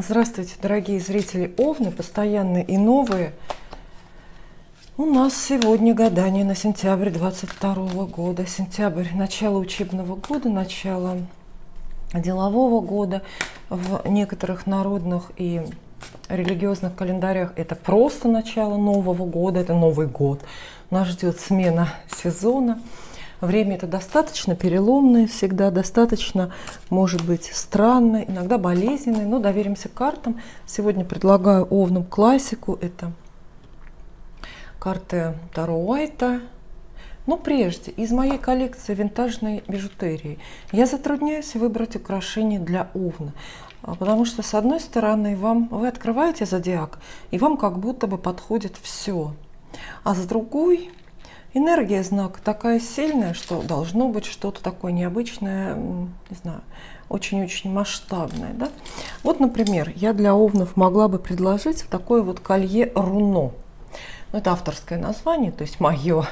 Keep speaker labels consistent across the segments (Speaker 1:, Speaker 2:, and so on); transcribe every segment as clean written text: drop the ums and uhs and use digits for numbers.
Speaker 1: Здравствуйте, дорогие зрители Овны, постоянные и новые. У нас сегодня гадание на сентябрь 2022 года. Сентябрь – начало учебного года, начало делового года. В некоторых народных и религиозных календарях это просто начало Нового года, это Новый год. Нас ждет смена сезона. Время это достаточно переломное, всегда достаточно, может быть, странное, иногда болезненное, но доверимся картам. Сегодня предлагаю Овнам классику, это карты Таро Уайта. Но прежде, из моей коллекции винтажной бижутерии я затрудняюсь выбрать украшение для Овна, потому что, с одной стороны, вы открываете зодиак, и вам как будто бы подходит все, а с другой энергия знака такая сильная, что должно быть что-то такое необычное, не знаю, очень-очень масштабное. Да? Вот, например, я для Овнов могла бы предложить такое вот колье руно. Это авторское название, то есть мое.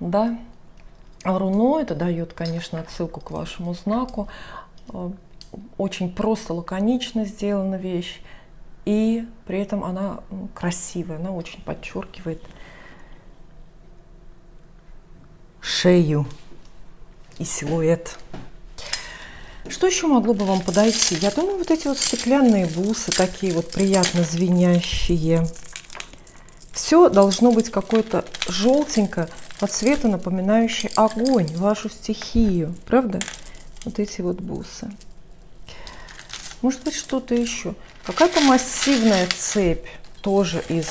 Speaker 1: Да? А руно это дает, конечно, отсылку к вашему знаку. Очень просто, лаконично сделана вещь. И при этом она красивая, она очень подчеркивает шею и силуэт. Что еще могло бы вам подойти? Я думаю, вот эти вот стеклянные бусы, такие вот приятно звенящие. Все должно быть какое-то желтенькое, по цвету напоминающее огонь, вашу стихию. Правда? Вот эти вот бусы. Может быть, что-то еще. Какая-то массивная цепь, тоже из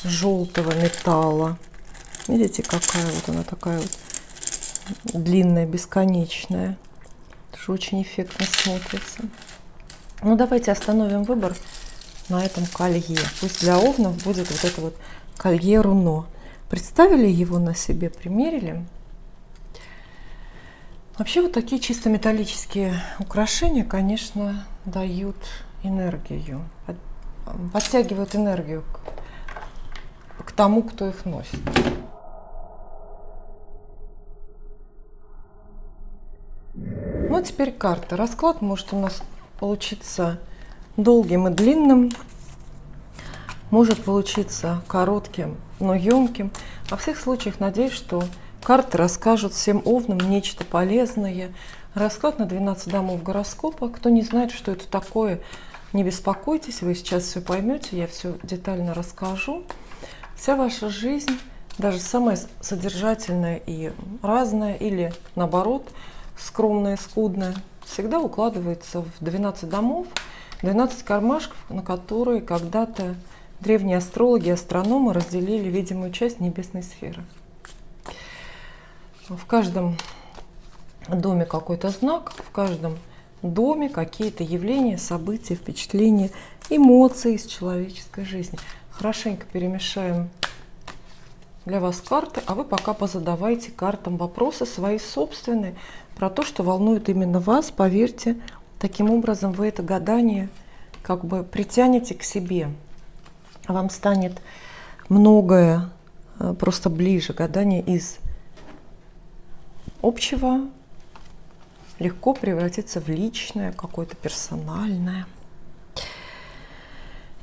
Speaker 1: желтого металла. Видите, какая вот она такая вот длинная, бесконечная. Тоже очень эффектно смотрится. Ну, давайте остановим выбор на этом колье. Пусть для Овнов будет вот это вот колье руно. Представили его на себе, примерили? Вообще вот такие чисто металлические украшения, конечно, дают энергию, подтягивают энергию к тому, кто их носит. Ну а теперь карта. Расклад может у нас получиться долгим и длинным, может получиться коротким, но емким. Во всех случаях надеюсь, что карты расскажут всем Овнам нечто полезное. Расклад на 12 домов гороскопа. Кто не знает, что это такое, не беспокойтесь, вы сейчас все поймете, я все детально расскажу. Вся ваша жизнь, даже самая содержательная и разная, или наоборот, скромная, скудная, всегда укладывается в 12 домов, 12 кармашков, на которые когда-то древние астрологи и астрономы разделили видимую часть небесной сферы. В каждом доме какой-то знак, в каждом доме какие-то явления, события, впечатления, эмоции из человеческой жизни. Хорошенько перемешаем для вас карты, а вы пока позадавайте картам вопросы свои собственные, про то, что волнует именно вас. Поверьте, таким образом вы это гадание как бы притянете к себе. Вам станет многое просто ближе. Гадание из общего легко превратится в личное, какое-то персональное.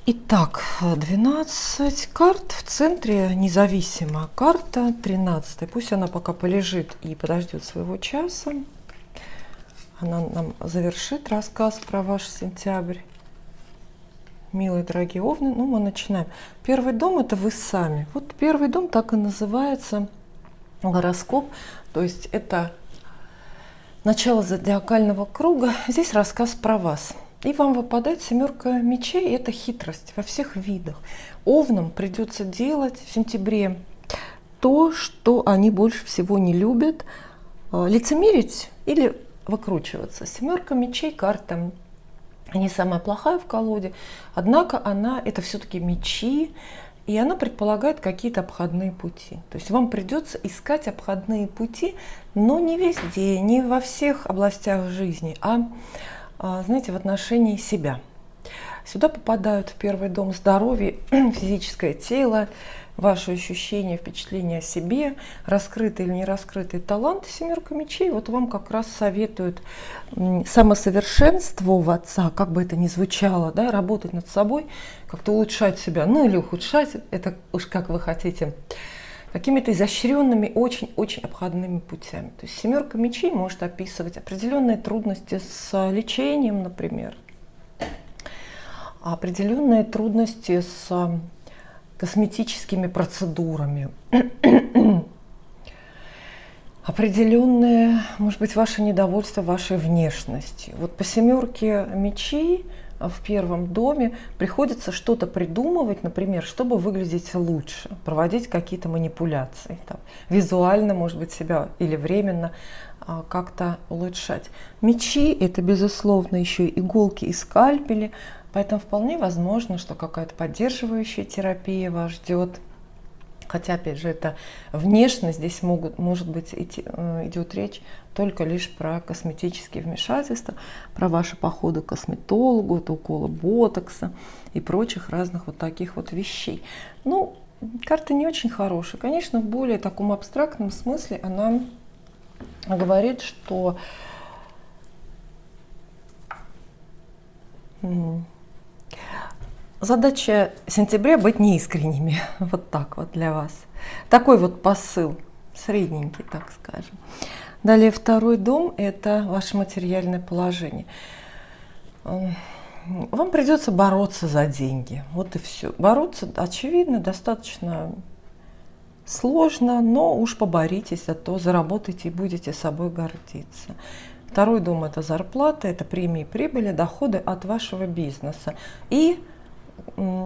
Speaker 1: Итак, 12 карт. В центре независимая карта, 13. Пусть она пока полежит и подождет своего часа. Она нам завершит рассказ про ваш сентябрь. Милые, дорогие Овны, ну мы начинаем. Первый дом – это вы сами. Вот первый дом так и называется, гороскоп. То есть это начало зодиакального круга. Здесь рассказ про вас. И вам выпадает семерка мечей, это хитрость во всех видах. Овнам придется делать в сентябре то, что они больше всего не любят. Лицемерить или выкручиваться. Семерка мечей, карта не самая плохая в колоде, однако это все-таки мечи, и она предполагает какие-то обходные пути. То есть вам придется искать обходные пути, но не везде, не во всех областях жизни, знаете, в отношении себя. Сюда попадают в первый дом здоровье, физическое тело, ваши ощущения, впечатления о себе, раскрытый или не раскрытый талант. Семерка мечей вот вам как раз советует самосовершенствоваться, как бы это ни звучало, да, работать над собой, как-то улучшать себя, ну или ухудшать, это уж как вы хотите, какими-то изощренными, очень-очень обходными путями. То есть семерка мечей может описывать определенные трудности с лечением, например, определенные трудности с косметическими процедурами, определенное, может быть, ваше недовольство вашей внешностью. Вот по семерке мечей в первом доме приходится что-то придумывать, например, чтобы выглядеть лучше, проводить какие-то манипуляции, там, визуально, может быть, себя или временно как-то улучшать. Мечи – это, безусловно, еще иголки и скальпели, поэтому вполне возможно, что какая-то поддерживающая терапия вас ждет. Хотя, опять же, это внешность, здесь может быть идет речь только лишь про косметические вмешательства, про ваши походы к косметологу, это уколы ботокса и прочих разных вот таких вот вещей. Ну, карта не очень хорошая. Конечно, в более таком абстрактном смысле она говорит, что задача сентября быть неискренними. Вот так вот для вас. Такой вот посыл, средненький, так скажем. Далее второй дом – это ваше материальное положение. Вам придется бороться за деньги. Вот и все. Бороться, очевидно, достаточно сложно, но уж поборитесь, зато заработаете и будете собой гордиться. Второй дом – это зарплата, это премии, прибыли, доходы от вашего бизнеса. И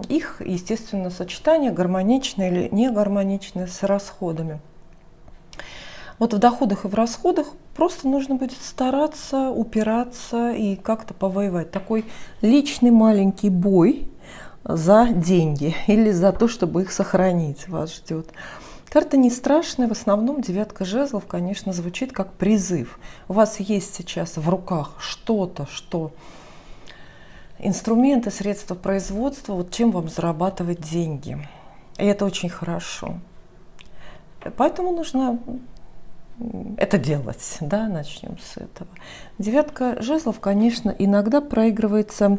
Speaker 1: их, естественно, сочетание гармоничное или не гармоничное с расходами. Вот в доходах и в расходах просто нужно будет стараться, упираться и как-то повоевать. Такой личный маленький бой за деньги или за то, чтобы их сохранить, вас ждет. Карта не страшная, в основном девятка жезлов, конечно, звучит как призыв. У вас есть сейчас в руках что-то, что инструменты, средства производства, вот чем вам зарабатывать деньги. И это очень хорошо. Поэтому нужно это делать, да, начнем с этого. Девятка жезлов, конечно, иногда проигрывается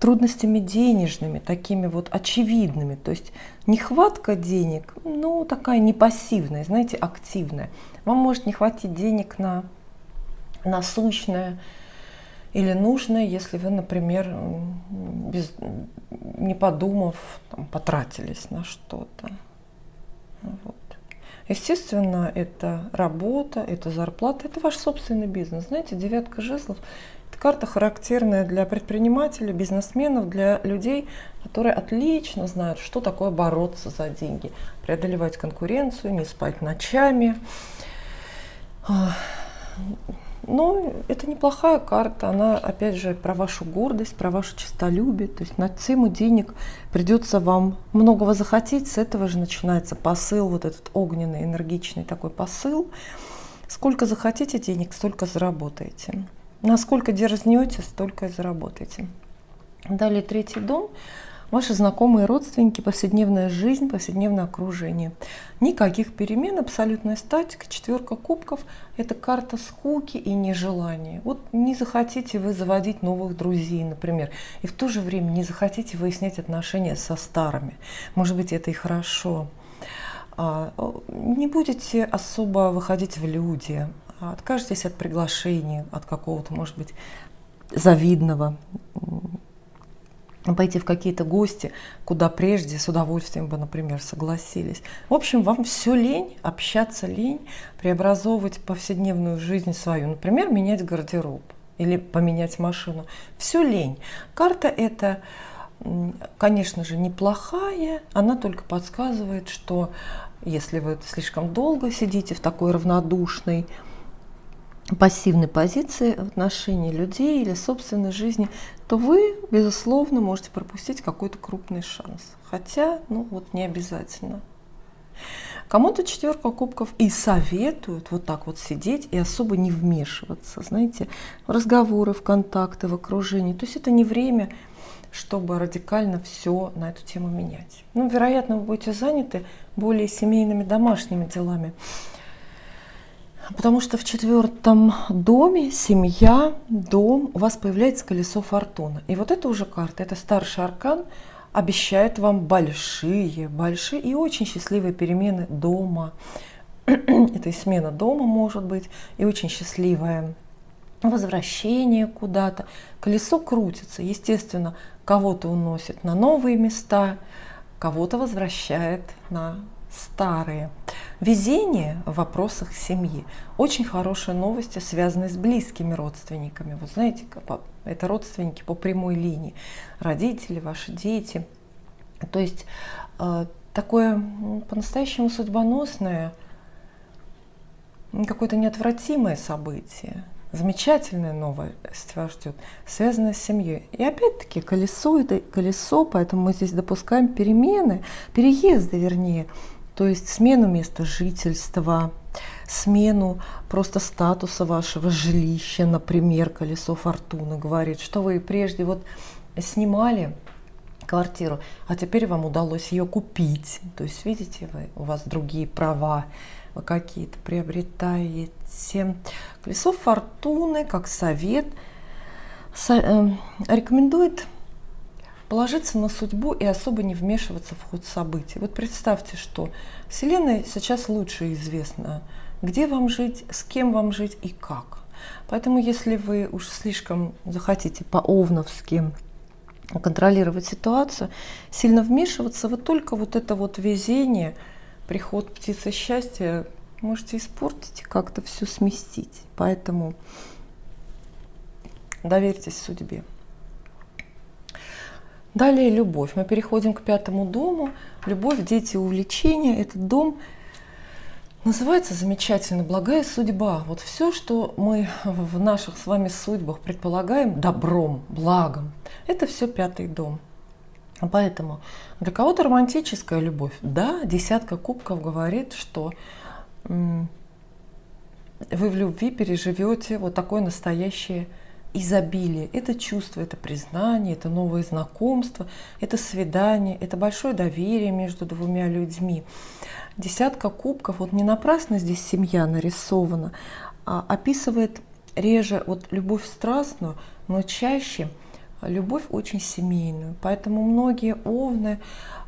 Speaker 1: трудностями денежными, такими вот очевидными. То есть нехватка денег, ну, такая не пассивная, знаете, активная. Вам может не хватить денег на насущное или нужное, если вы, например, не подумав, там, потратились на что-то. Вот. Естественно, это работа, это зарплата, это ваш собственный бизнес. Знаете, девятка жезлов – это карта, характерная для предпринимателей, бизнесменов, для людей, которые отлично знают, что такое бороться за деньги, преодолевать конкуренцию, не спать ночами. Но это неплохая карта, она, опять же, про вашу гордость, про ваше честолюбие. То есть на тему денег придется вам многого захотеть, с этого же начинается посыл, вот этот огненный, энергичный такой посыл. Сколько захотите денег, столько заработаете. Насколько дерзнете, столько и заработаете. Далее третий дом. Ваши знакомые, родственники, повседневная жизнь, повседневное окружение. Никаких перемен, абсолютная статика. Четверка кубков – это карта скуки и нежелания. Вот не захотите вы заводить новых друзей, например, и в то же время не захотите выяснять отношения со старыми. Может быть, это и хорошо. Не будете особо выходить в люди, откажетесь от приглашения, от какого-то, может быть, завидного, пойти в какие-то гости, куда прежде с удовольствием бы, например, согласились. В общем, вам все лень, общаться лень, преобразовывать повседневную жизнь свою. Например, менять гардероб или поменять машину. Все лень. Карта эта, конечно же, неплохая. Она только подсказывает, что если вы слишком долго сидите в такой равнодушной, пассивной позиции в отношении людей или собственной жизни, то вы, безусловно, можете пропустить какой-то крупный шанс. Хотя, ну вот не обязательно. Кому-то четверка кубков и советуют вот так вот сидеть и особо не вмешиваться, знаете, в разговоры, в контакты, в окружении. То есть это не время, чтобы радикально все на эту тему менять. Ну, вероятно, вы будете заняты более семейными, домашними делами. Потому что в четвертом доме, семья, дом, у вас появляется колесо фортуны. И вот это уже карта, это старший аркан, обещает вам большие, большие и очень счастливые перемены дома. Это и смена дома может быть, и очень счастливое возвращение куда-то. Колесо крутится, естественно, кого-то уносит на новые места, кого-то возвращает на старые. Везение в вопросах семьи. Очень хорошие новости, связанные с близкими родственниками. Вы знаете, это родственники по прямой линии. Родители, ваши дети. То есть такое по-настоящему судьбоносное, какое-то неотвратимое событие. Замечательная новость вас ждет, связанная с семьей. И опять-таки колесо – это колесо, поэтому мы здесь допускаем перемены, переезды вернее. То есть смену места жительства, смену просто статуса вашего жилища, например, колесо фортуны говорит, что вы прежде вот снимали квартиру, а теперь вам удалось ее купить. То есть, видите, у вас другие права, вы какие-то приобретаете. Колесо фортуны, как совет, рекомендует положиться на судьбу и особо не вмешиваться в ход событий. Вот представьте, что Вселенная сейчас лучше известна, где вам жить, с кем вам жить и как. Поэтому если вы уж слишком захотите по-овновски контролировать ситуацию, сильно вмешиваться, вы только вот это вот везение, приход птицы счастья можете испортить, как-то все сместить. Поэтому доверьтесь судьбе. Далее любовь. Мы переходим к пятому дому. Любовь, дети, увлечения. Этот дом называется замечательно «Благая судьба». Вот все, что мы в наших с вами судьбах предполагаем добром, благом, это все пятый дом. Поэтому для кого-то романтическая любовь. Да, десятка кубков говорит, что вы в любви переживете вот такое настоящее изобилие. Это чувство, это признание, это новые знакомства, это свидание, это большое доверие между двумя людьми. Десятка кубков, вот не напрасно здесь семья нарисована, а описывает реже вот любовь страстную, но чаще любовь очень семейную. Поэтому многие овны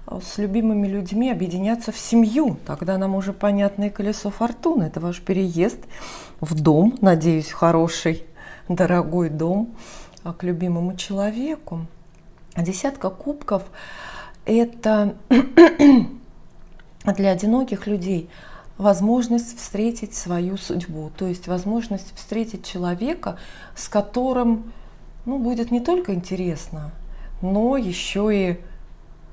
Speaker 1: с любимыми людьми объединятся в семью. Тогда нам уже понятно и колесо фортуны. Это ваш переезд в дом, надеюсь, хороший, дорогой дом к любимому человеку. Десятка кубков – это для одиноких людей возможность встретить свою судьбу, то есть возможность встретить человека, с которым будет не только интересно, но еще и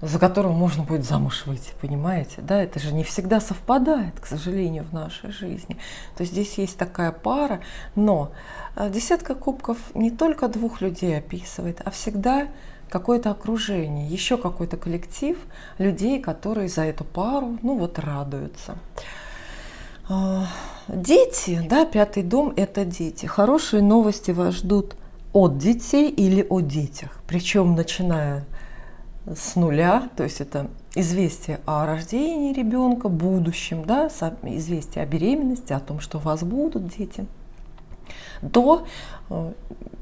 Speaker 1: за которого можно будет замуж выйти, понимаете? Да, это же не всегда совпадает, к сожалению, в нашей жизни. То есть здесь есть такая пара, но десятка кубков не только двух людей описывает, а всегда какое-то окружение, еще какой-то коллектив людей, которые за эту пару, радуются. Дети, да, пятый дом – это дети. Хорошие новости вас ждут от детей или о детях, причем начиная с нуля, то есть это известие о рождении ребенка, будущем, да, известие о беременности, о том, что у вас будут дети, до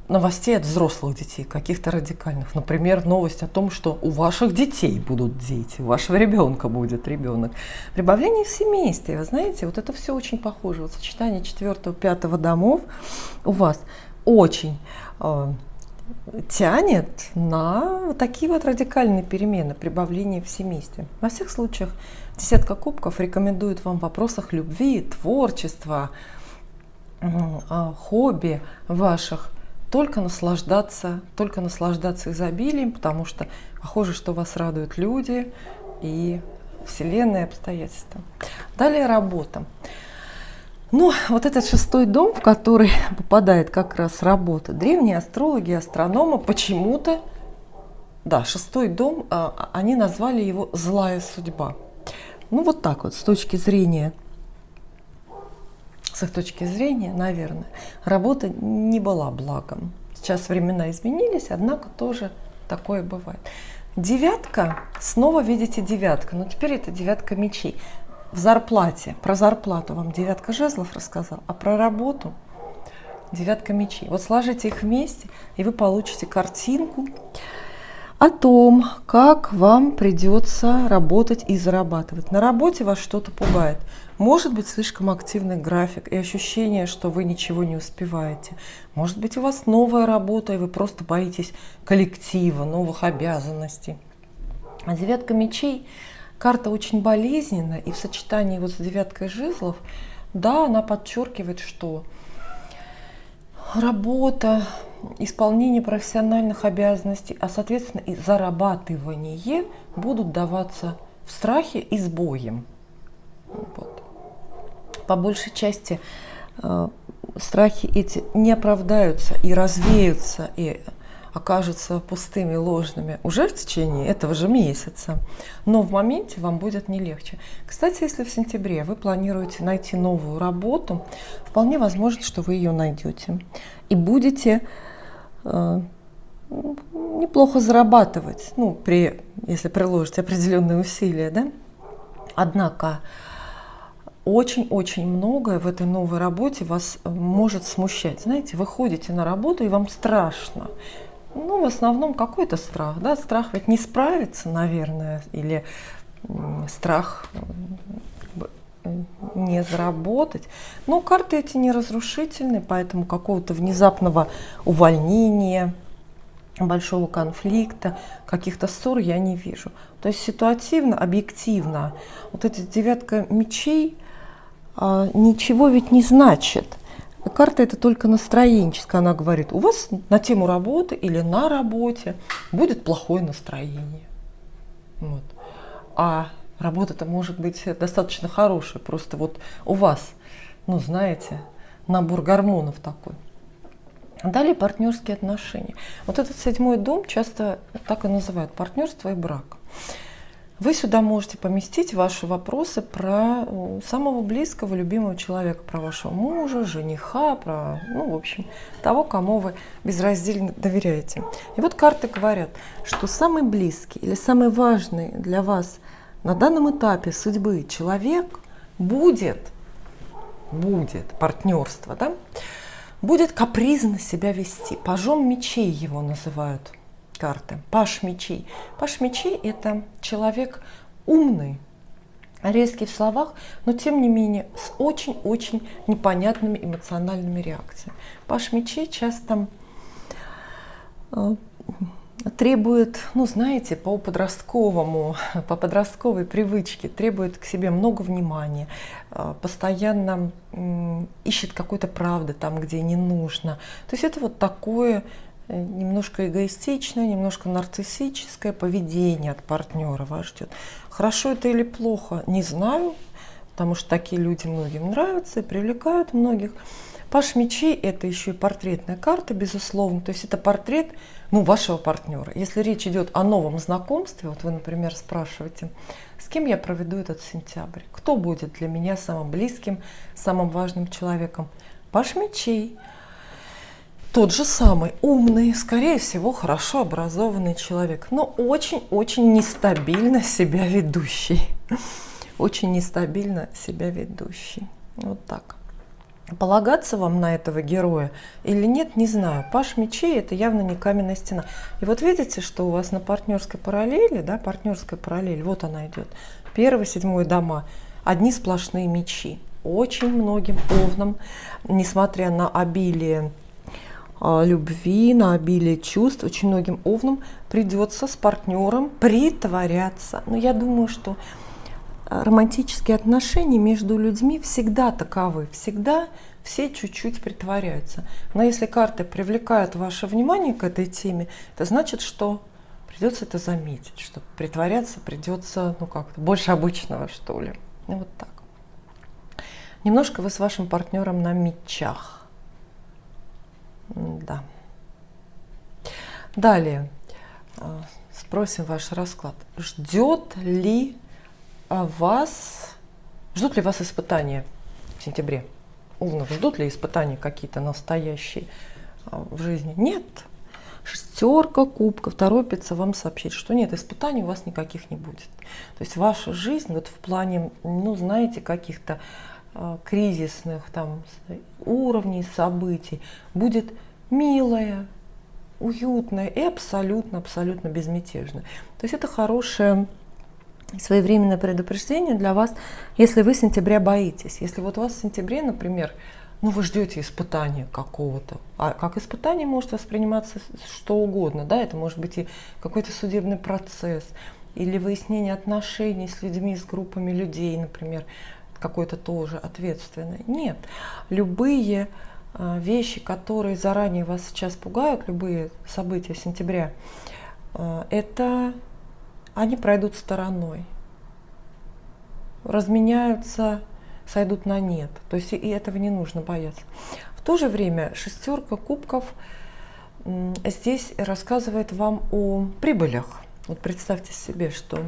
Speaker 1: новостей от взрослых детей, каких-то радикальных. Например, новость о том, что у ваших детей будут дети, у вашего ребенка будет ребенок. Прибавление в семействе, вы знаете, вот это все очень похоже. Вот сочетание 4-5 домов у вас очень тянет на такие вот радикальные перемены, прибавление в семействе. Во всех случаях десятка кубков рекомендует вам в вопросах любви, творчества, хобби ваших только наслаждаться изобилием, потому что похоже, что вас радуют люди и вселенная, обстоятельства. Далее работа. Вот этот шестой дом, в который попадает как раз работа. Древние астрологи, астрономы почему-то, да, шестой дом, они назвали его «злая судьба». Ну вот так вот, с их точки зрения, наверное, работа не была благом. Сейчас времена изменились, однако тоже такое бывает. Девятка, снова видите девятка, но теперь это девятка мечей. В зарплате, про зарплату вам девятка жезлов рассказал, а про работу девятка мечей. Вот сложите их вместе, и вы получите картинку о том, как вам придется работать и зарабатывать. На работе вас что-то пугает. Может быть, слишком активный график и ощущение, что вы ничего не успеваете. Может быть, у вас новая работа, и вы просто боитесь коллектива, новых обязанностей. А девятка мечей – карта очень болезненная, и в сочетании вот с девяткой жезлов, да, она подчеркивает, что работа, исполнение профессиональных обязанностей, а соответственно и зарабатывание будут даваться в страхе и с боем. Вот. По большей части страхи эти не оправдаются и развеются, и окажутся пустыми, ложными уже в течение этого же месяца. Но в моменте вам будет не легче. Кстати, если в сентябре вы планируете найти новую работу, вполне возможно, что вы ее найдете. И будете неплохо зарабатывать, ну, если приложите определенные усилия, да? Однако очень-очень многое в этой новой работе вас может смущать. Знаете, вы ходите на работу, и вам страшно. Ну, в основном какой-то страх, да? Страх ведь не справиться, наверное, или страх не заработать. Но карты эти не разрушительны, поэтому какого-то внезапного увольнения, большого конфликта, каких-то ссор я не вижу. То есть ситуативно, объективно, вот эта девятка мечей ничего ведь не значит. Карта это только настроенческая, она говорит, у вас на тему работы или на работе будет плохое настроение. Вот. А работа-то может быть достаточно хорошая, просто вот у вас, ну знаете, набор гормонов такой. Далее партнерские отношения. Вот этот 7-й дом часто так и называют: партнерство и брак. Вы сюда можете поместить ваши вопросы про самого близкого, любимого человека, про вашего мужа, жениха, про, ну, в общем, того, кому вы безраздельно доверяете. И вот карты говорят, что самый близкий или самый важный для вас на данном этапе судьбы человек будет партнерство, да? Будет капризно себя вести. Пажом мечей его называют карты. Паж мечей. Паж мечей – это человек умный, резкий в словах, но тем не менее с очень-очень непонятными эмоциональными реакциями. Паж мечей часто требует, ну знаете, по подростковой привычке, требует к себе много внимания, постоянно ищет какой-то правды там, где не нужно. То есть это вот такое немножко эгоистичное, немножко нарциссическое поведение от партнера вас ждет. Хорошо это или плохо, не знаю, потому что такие люди многим нравятся и привлекают многих. Паж мечей – это еще и портретная карта, безусловно. То есть это портрет, ну, вашего партнера. Если речь идет о новом знакомстве, вот вы, например, спрашиваете, с кем я проведу этот сентябрь? Кто будет для меня самым близким, самым важным человеком? Паж мечей. Тот же самый умный, скорее всего, хорошо образованный человек, но очень-очень нестабильно себя ведущий. Очень нестабильно себя ведущий. Вот так. Полагаться вам на этого героя или нет, не знаю. Паж мечей – это явно не каменная стена. И вот видите, что у вас на партнерской параллели, да, партнерская параллель, вот она идет. 1-й, 7-й дома, одни сплошные мечи. Очень многим овнам, несмотря на обилие любви, на обилие чувств, очень многим овнам придется с партнером притворяться. Но я думаю, что романтические отношения между людьми всегда таковы, всегда все чуть-чуть притворяются. Но если карты привлекают ваше внимание к этой теме, это значит, что придется это заметить, что притворяться придется, ну как-то больше обычного, что ли. Ну, вот так. Немножко вы с вашим партнером на мечах. Да. Далее спросим ваш расклад. Ждет ли ждут ли вас испытания в сентябре? Овнов, ждут ли испытания какие-то настоящие в жизни? Нет. Шестерка кубков торопится вам сообщить, что нет, испытаний у вас никаких не будет. То есть ваша жизнь вот в плане, ну, знаете, каких-то кризисных там уровней событий будет милая, уютная и абсолютно безмятежная. То есть это хорошее своевременное предупреждение для вас, если вы сентября боитесь. Если вот у вас в сентябре, например, ну, вы ждете испытания какого-то. А как испытание может восприниматься что угодно, да, это может быть и какой-то судебный процесс, или выяснение отношений с людьми, с группами людей, например, какое-то тоже ответственное. Нет, любые вещи, которые заранее вас сейчас пугают, любые события сентября, они пройдут стороной, разменяются, сойдут на нет. То есть и этого не нужно бояться. В то же время шестерка кубков здесь рассказывает вам о прибылях. Вот представьте себе, что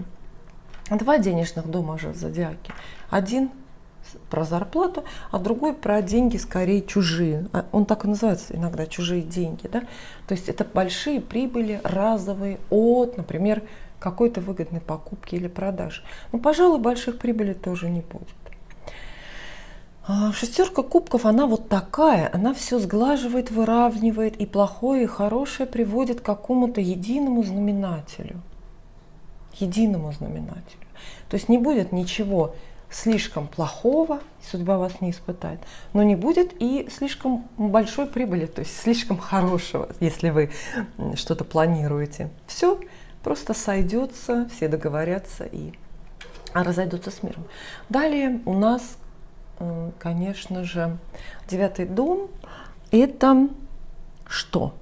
Speaker 1: два денежных дома же в зодиаке. Один про зарплату, а другой про деньги, скорее чужие. Он так и называется иногда, чужие деньги. Да? То есть это большие прибыли разовые от, например, какой-то выгодной покупки или продажи. Но, пожалуй, больших прибылей тоже не будет. Шестерка кубков, она вот такая, она все сглаживает, выравнивает, и плохое, и хорошее приводит к какому-то единому знаменателю. Единому знаменателю. То есть не будет ничего слишком плохого, судьба вас не испытает, но не будет и слишком большой прибыли, то есть слишком хорошего, если вы что-то планируете. Все просто сойдется, все договорятся и разойдутся с миром. Далее у нас, конечно же, 9-й дом – это что?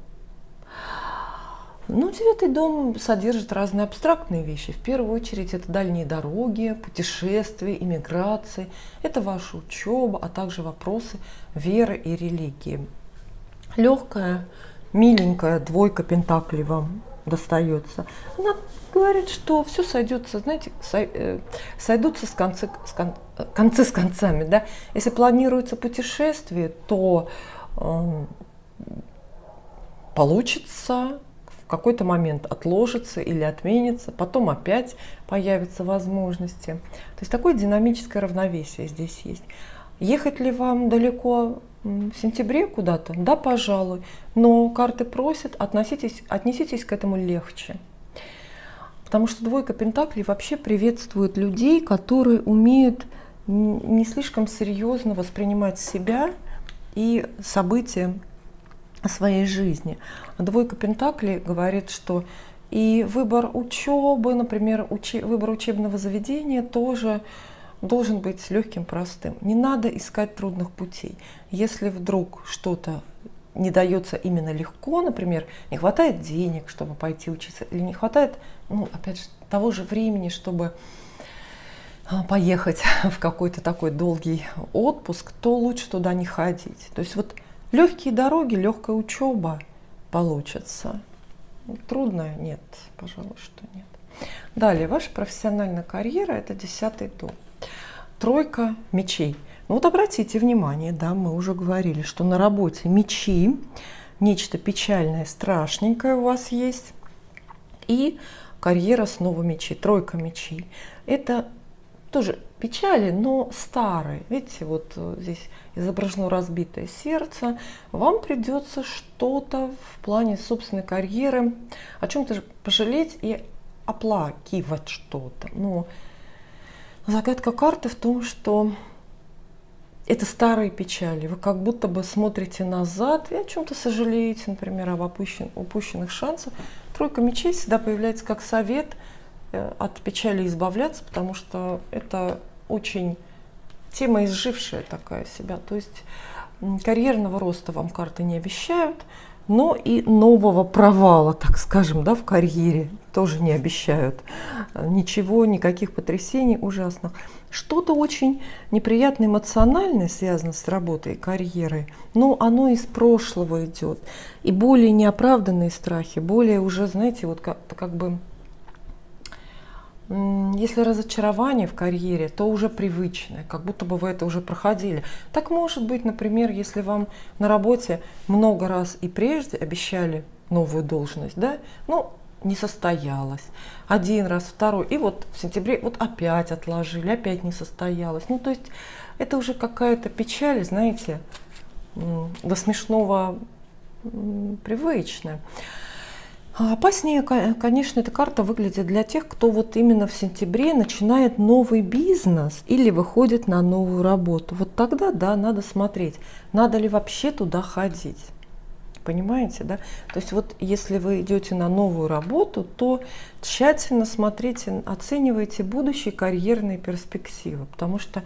Speaker 1: Ну, 9-й дом содержит разные абстрактные вещи. В первую очередь это дальние дороги, путешествия, иммиграции. Это ваша учеба, а также вопросы веры и религии. Легкая, миленькая двойка пентаклей вам достается. Она говорит, что все сойдется, знаете, сойдутся концы с концами. Да? Если планируется путешествие, то получится, в какой-то момент отложится или отменится, потом опять появятся возможности. То есть такое динамическое равновесие здесь есть. Ехать ли вам далеко в сентябре куда-то? Да, пожалуй. Но карты просят, отнеситесь к этому легче. Потому что двойка пентаклей вообще приветствует людей, которые умеют не слишком серьезно воспринимать себя и события своей жизни. Двойка пентаклей говорит, что и выбор учебы, например, выбор учебного заведения тоже должен быть легким, простым. Не надо искать трудных путей. Если вдруг что-то не дается именно легко, например, не хватает денег, чтобы пойти учиться, или не хватает, ну, опять же, того же времени, чтобы поехать в какой-то такой долгий отпуск, то лучше туда не ходить. То есть вот легкие дороги, легкая учеба получится. Трудно? Нет, пожалуй, что нет. Далее, ваша профессиональная карьера – это 10-й дом. Тройка мечей. Ну вот обратите внимание, да, мы уже говорили, что на работе мечи, нечто печальное, страшненькое у вас есть, и карьера снова мечи, тройка мечей. Это тоже печали, но старые. Видите, вот здесь изображено разбитое сердце. Вам придется что-то в плане собственной карьеры, о чем-то пожалеть и оплакивать что-то. Но загадка карты в том, что это старые печали. Вы как будто бы смотрите назад и о чем-то сожалеете, например, об упущенных шансах. Тройка мечей всегда появляется как совет от печали избавляться, потому что это очень тема изжившая такая себя. То есть карьерного роста вам карты не обещают, но и нового провала, так скажем, да, в карьере тоже не обещают. Ничего, никаких потрясений ужасных. Что-то очень неприятное, эмоциональное связано с работой и карьерой, но оно из прошлого идет. И более неоправданные страхи, более уже, знаете, вот как бы Если разочарование в карьере, то уже привычное, как будто бы вы это уже проходили. Так может быть, например, если вам на работе много раз и прежде обещали новую должность, да, ну, не состоялось. Один раз, второй, и вот в сентябре вот опять отложили, опять не состоялось. Ну, то есть это уже какая-то печаль, знаете, до смешного привычная. А опаснее, конечно, эта карта выглядит для тех, кто вот именно в сентябре начинает новый бизнес или выходит на новую работу. Вот тогда, да, надо смотреть, надо ли вообще туда ходить. Понимаете, да? То есть вот если вы идете на новую работу, то тщательно смотрите, оценивайте будущие карьерные перспективы, потому что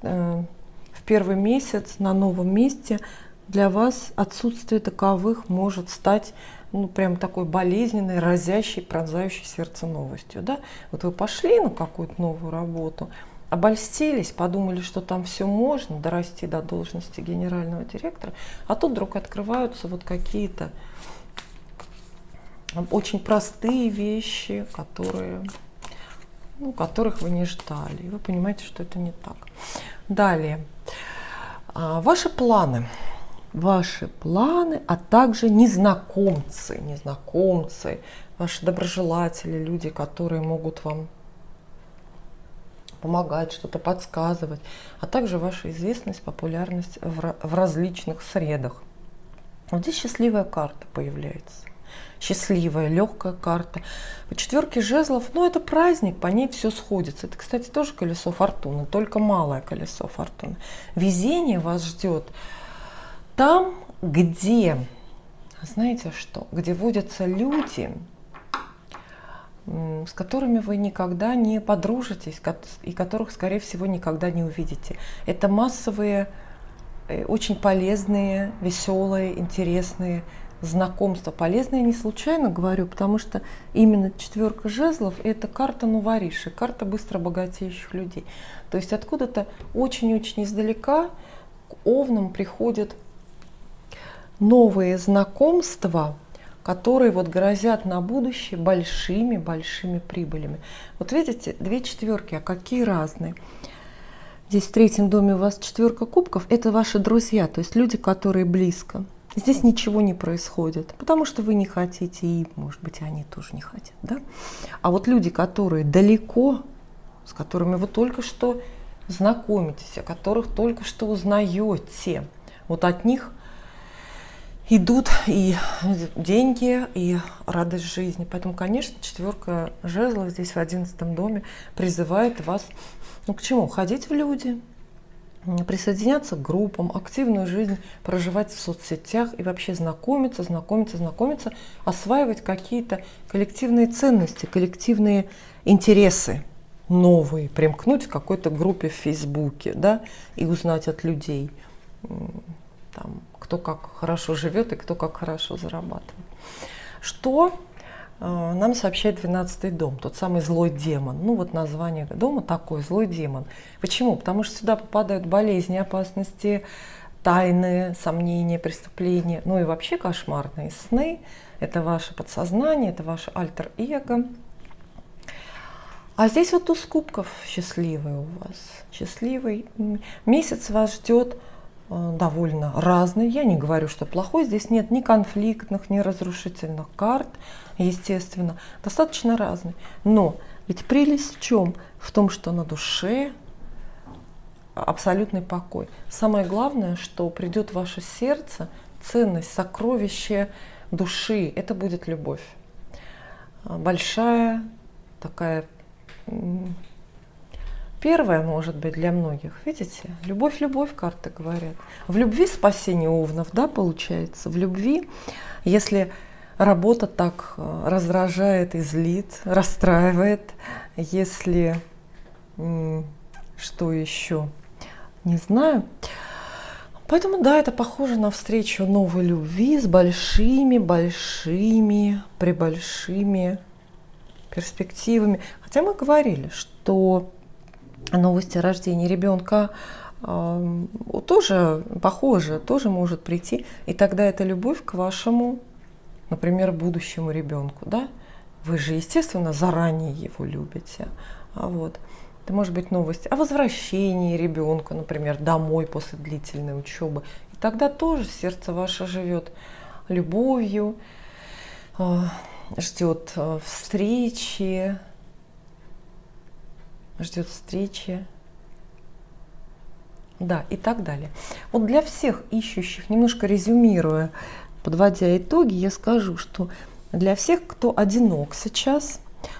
Speaker 1: в первый месяц на новом месте для вас отсутствие таковых может стать прям такой болезненной, разящей, пронзающей сердце новостью. Да? Вот вы пошли на какую-то новую работу, обольстились, подумали, что там все можно, дорасти до должности генерального директора, а тут вдруг открываются вот какие-то очень простые вещи, которых вы не ждали. И вы понимаете, что это не так. Далее. Ваши планы, а также незнакомцы, ваши доброжелатели, люди, которые могут вам помогать, что-то подсказывать, а также ваша известность, популярность в различных средах. Вот здесь счастливая карта появляется. Счастливая, легкая карта. По четверке жезлов, это праздник, по ней все сходится. Это, кстати, тоже колесо фортуны, только малое колесо фортуны. Везение вас ждет там, где, знаете что, где водятся люди, с которыми вы никогда не подружитесь и которых, скорее всего, никогда не увидите. Это массовые, очень полезные, веселые, интересные знакомства. Полезные не случайно говорю, потому что именно четверка жезлов – это карта новориши, карта быстро богатеющих людей. То есть откуда-то очень-очень издалека к овнам приходят новые знакомства, которые вот грозят на будущее большими прибылями. Вот видите, две четверки, а какие разные. Здесь в третьем доме у вас четверка кубков, это ваши друзья, то есть люди, которые близко. Здесь ничего не происходит, потому что вы не хотите, и, может быть, они тоже не хотят. Да? А вот люди, которые далеко, с которыми вы только что знакомитесь, о которых только что узнаете, вот от них идут и деньги, и радость жизни. Поэтому, конечно, четверка жезлов здесь в 11 доме призывает вас к чему? Ходить в люди, присоединяться к группам, активную жизнь проживать в соцсетях и вообще знакомиться, осваивать какие-то коллективные ценности, коллективные интересы новые, примкнуть в какой-то группе в Фейсбуке, да, и узнать от людей, кто как хорошо живет и кто как хорошо зарабатывает. Что нам сообщает 12-й дом, тот самый злой демон. Вот название дома такое, злой демон. Почему? Потому что сюда попадают болезни, опасности, тайны, сомнения, преступления, и вообще кошмарные сны. Это ваше подсознание, это ваше альтер-эго. А здесь вот туз кубков счастливый у вас. Счастливый месяц вас ждет довольно разный. Я не говорю, что плохой. Здесь нет ни конфликтных, ни разрушительных карт, естественно. Достаточно разный. Но ведь прелесть в чем? В том, что на душе абсолютный покой. Самое главное, что придет в ваше сердце, ценность, сокровище души. Это будет любовь. Большая, такая... Первое, может быть, для многих, видите, любовь, карты говорят. В любви спасение овнов, да, получается. В любви, если работа так раздражает и злит, расстраивает, если, что еще, не знаю. Поэтому, да, это похоже на встречу новой любви с большими, пребольшими перспективами. Хотя мы говорили, что новости о рождении ребенка тоже похоже, тоже может прийти. И тогда это любовь к вашему, например, будущему ребенку. Да? Вы же, естественно, заранее его любите. Вот. Это может быть новость о возвращении ребенка, например, домой после длительной учебы. И тогда тоже сердце ваше живет любовью, ждет встречи, да, и так далее. Вот для всех ищущих, немножко резюмируя, подводя итоги, я скажу, что для всех, кто одинок сейчас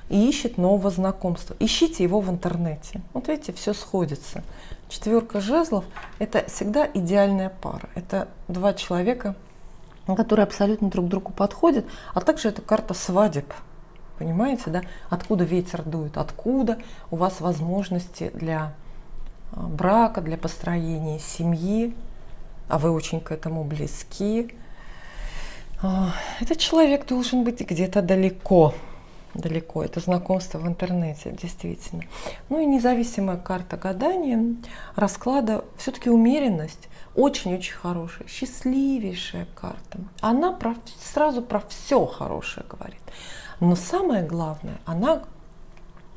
Speaker 1: и ищет нового знакомства, ищите его в интернете. Вот видите, все сходится. Четверка жезлов – это всегда идеальная пара. Это два человека, которые абсолютно друг другу подходят, а также это карта свадеб. Понимаете, да? Откуда ветер дует, откуда у вас возможности для брака, для построения семьи, а вы очень к этому близки. Этот человек должен быть где-то далеко. Далеко. Это знакомство в интернете, действительно. Ну и независимая карта гадания, расклада, все-таки умеренность, очень-очень хорошая, счастливейшая карта. Она сразу про все хорошее говорит. Но самое главное, она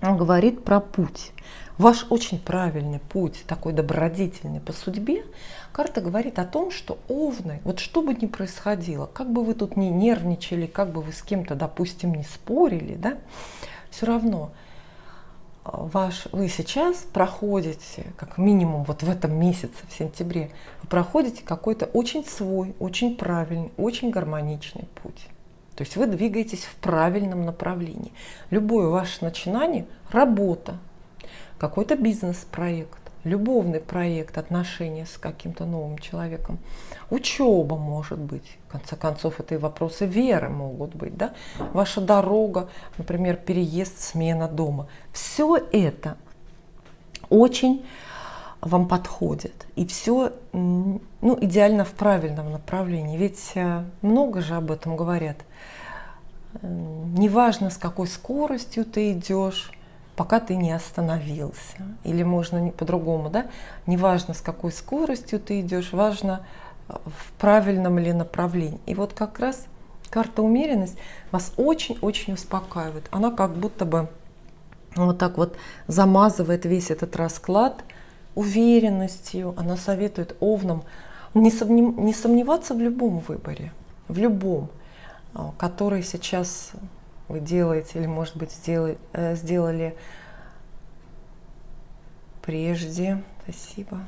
Speaker 1: говорит про путь. Ваш очень правильный путь, такой добродетельный по судьбе, карта говорит о том, что овны, вот что бы ни происходило, как бы вы тут ни нервничали, как бы вы с кем-то, допустим, не спорили, да, все равно вы сейчас проходите, как минимум вот в этом месяце, в сентябре, вы проходите какой-то очень свой, очень правильный, очень гармоничный путь. То есть вы двигаетесь в правильном направлении. Любое ваше начинание, работа, какой-то бизнес-проект, любовный проект, отношения с каким-то новым человеком, учеба может быть, в конце концов, это и вопросы веры могут быть, да? Ваша дорога, например, переезд, смена дома. Все это очень вам подходит, и все идеально в правильном направлении. Ведь много же об этом говорят. Неважно, с какой скоростью ты идешь, пока ты не остановился. Или можно по-другому, да? Неважно, с какой скоростью ты идешь, важно, в правильном ли направлении. И вот как раз карта умеренность вас очень-очень успокаивает. Она как будто бы вот так вот замазывает весь этот расклад уверенностью. Она советует овнам не сомневаться в любом выборе, в любом, который сейчас вы делаете или, может быть, сделали прежде. Спасибо.